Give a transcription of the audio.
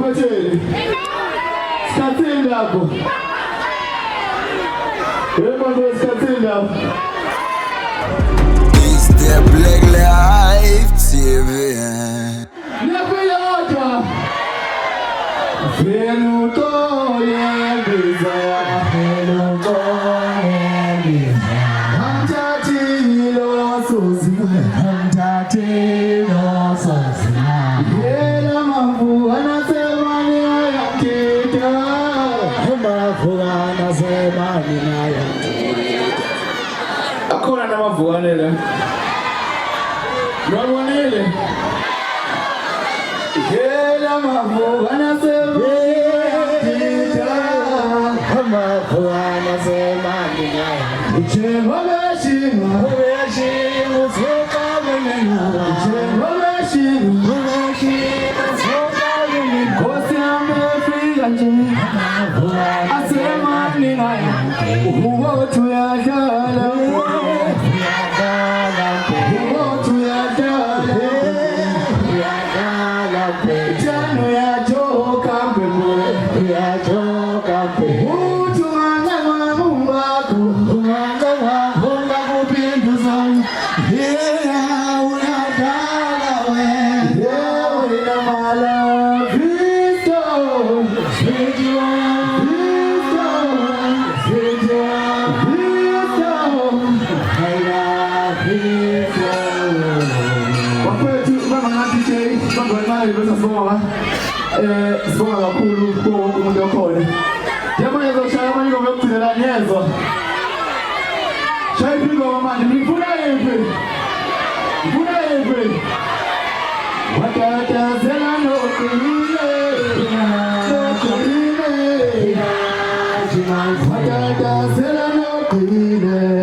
Materi. Skatini hapo. Wewe ndio skatini hapo. Is the Black Life TV? Nakuyaga. Feluto yebeza. Feluto yebeza. Hamtati lo sozima. Hamtati lo sozima. Yela mambu anasema ni ayakita. Mambu anasema ni ayakita. Akona na mambu anele. Mwanele. Yela mambu anasema mambu anasema ni ayakita. Chema mashima. Mashima soka mwenye. Chema mashima. Mashima soka mwenye. Kosi amefia nje. Asema ni naya. Uwo tu ya jala. Uwo tu ya jala. Jano ya joka mbele. Ya joka mbele. Utu manga mumbaku. Manga mumbaku pindu zangu. Yeah, unadala we. Yeah, unamala Kristo. Kristo. Kristo. Kristo. Haina Kristo. Wakwetu mama ngati chei, mambo nayo besa soma. Soma la kulu kwa kumunda kone. Jamaa yezo shama niko mekutela nyezo. Shai pigo mama ni mfuna yepe. Mfuna yepe. Watata zela no kuile. No kuile. Watata zela no kuile.